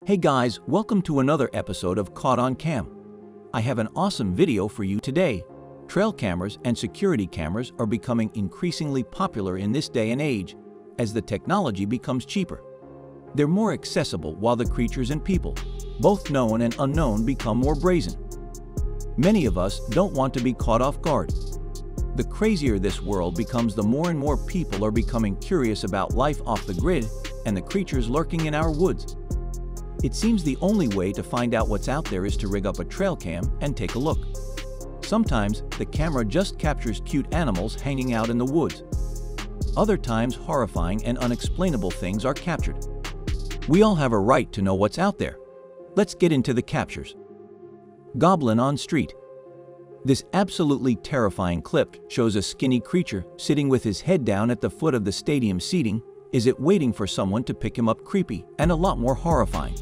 Hey guys, welcome to another episode of Caught on Cam. I have an awesome video for you today. Trail cameras and security cameras are becoming increasingly popular in this day and age as the technology becomes cheaper. They're more accessible while the creatures and people, both known and unknown, become more brazen. Many of us don't want to be caught off guard. The crazier this world becomes, the more and more people are becoming curious about life off the grid and the creatures lurking in our woods. It seems the only way to find out what's out there is to rig up a trail cam and take a look. Sometimes the camera just captures cute animals hanging out in the woods. Other times horrifying and unexplainable things are captured. We all have a right to know what's out there. Let's get into the captures. Goblin on street. This absolutely terrifying clip shows a skinny creature sitting with his head down at the foot of the stadium seating. Is it waiting for someone to pick him up? Creepy and a lot more horrifying.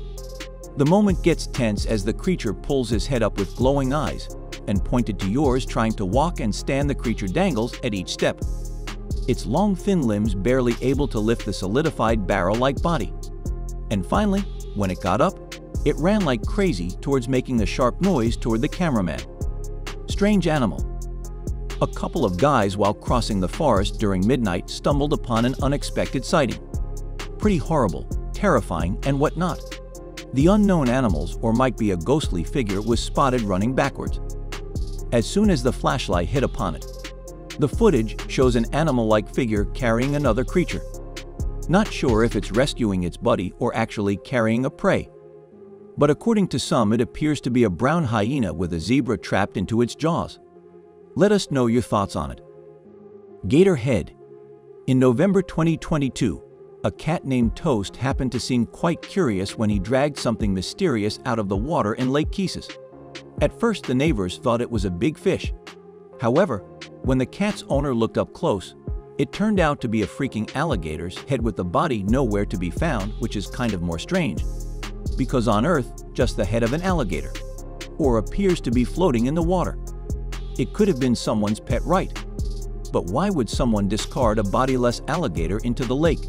The moment gets tense as the creature pulls his head up with glowing eyes and pointed to yours, trying to walk and stand. The creature dangles at each step, its long thin limbs barely able to lift the solidified barrel-like body. And finally, when it got up, it ran like crazy towards, making a sharp noise toward the cameraman. Strange animal. A couple of guys, while crossing the forest during midnight, stumbled upon an unexpected sighting. Pretty horrible, terrifying, and whatnot. The unknown animals, or might be a ghostly figure, was spotted running backwards. As soon as the flashlight hit upon it, the footage shows an animal-like figure carrying another creature. Not sure if it's rescuing its buddy or actually carrying a prey. But according to some, it appears to be a brown hyena with a zebra trapped into its jaws. Let us know your thoughts on it. Gator head. In November 2022, a cat named Toast happened to seem quite curious when he dragged something mysterious out of the water in Lake Kisses. At first, the neighbors thought it was a big fish. However, when the cat's owner looked up close, it turned out to be a freaking alligator's head with the body nowhere to be found, which is kind of more strange, because on Earth, just the head of an alligator, or appears to be floating in the water. It could have been someone's pet, right? But why would someone discard a bodiless alligator into the lake?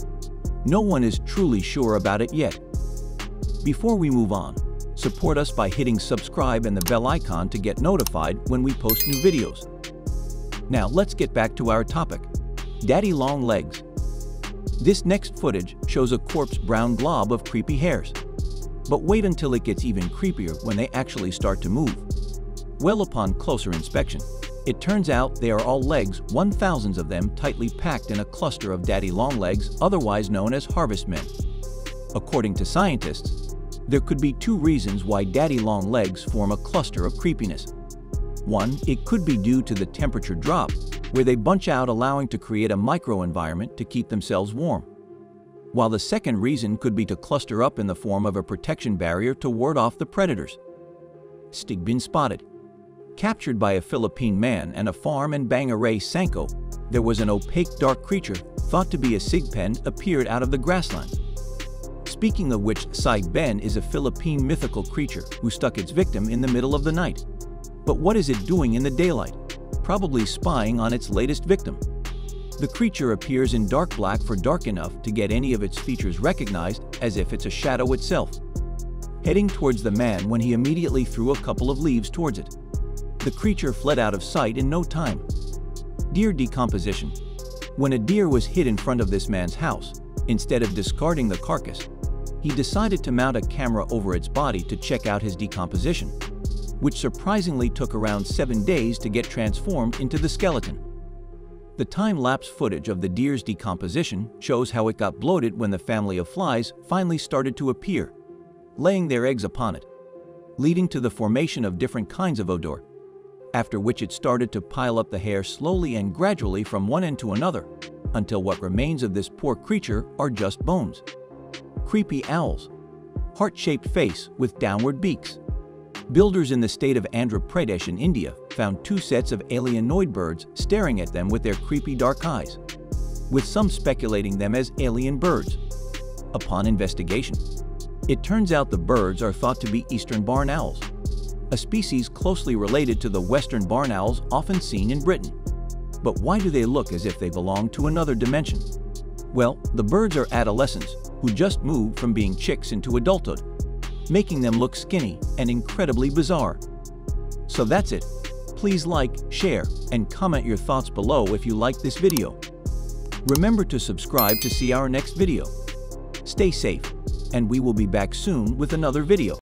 No one is truly sure about it yet. Before we move on, support us by hitting subscribe and the bell icon to get notified when we post new videos. Now let's get back to our topic. Daddy long legs. This next footage shows a corpse brown glob of creepy hairs. But wait until it gets even creepier when they actually start to move. Well, upon closer inspection, it turns out they are all legs, 1,000 of them tightly packed in a cluster of daddy long legs, otherwise known as harvest men. According to scientists, there could be two reasons why daddy long legs form a cluster of creepiness. One, it could be due to the temperature drop, where they bunch out, allowing to create a microenvironment to keep themselves warm. While the second reason could be to cluster up in the form of a protection barrier to ward off the predators. Stigbin spotted. Captured by a Philippine man and a farm in Bangaray, Sanco, there was an opaque dark creature thought to be a sigpen appeared out of the grassland. Speaking of which, sigpen is a Philippine mythical creature who stuck its victim in the middle of the night. But what is it doing in the daylight? Probably spying on its latest victim. The creature appears in dark black for dark enough to get any of its features recognized, as if it's a shadow itself. Heading towards the man when he immediately threw a couple of leaves towards it. The creature fled out of sight in no time. Deer decomposition. When a deer was hid in front of this man's house, instead of discarding the carcass, he decided to mount a camera over its body to check out his decomposition, which surprisingly took around 7 days to get transformed into the skeleton. The time-lapse footage of the deer's decomposition shows how it got bloated when the family of flies finally started to appear, laying their eggs upon it, leading to the formation of different kinds of odor, after which it started to pile up the hair slowly and gradually from one end to another, until what remains of this poor creature are just bones. Creepy owls. Heart-shaped face with downward beaks. Builders in the state of Andhra Pradesh in India found 2 sets of alienoid birds staring at them with their creepy dark eyes, with some speculating them as alien birds. Upon investigation, it turns out the birds are thought to be eastern barn owls, a species closely related to the western barn owls often seen in Britain. But why do they look as if they belong to another dimension? Well, the birds are adolescents who just moved from being chicks into adulthood. making them look skinny and incredibly bizarre. So that's it. Please like, share, and comment your thoughts below if you like this video. Remember to subscribe to see our next video. Stay safe, and we will be back soon with another video.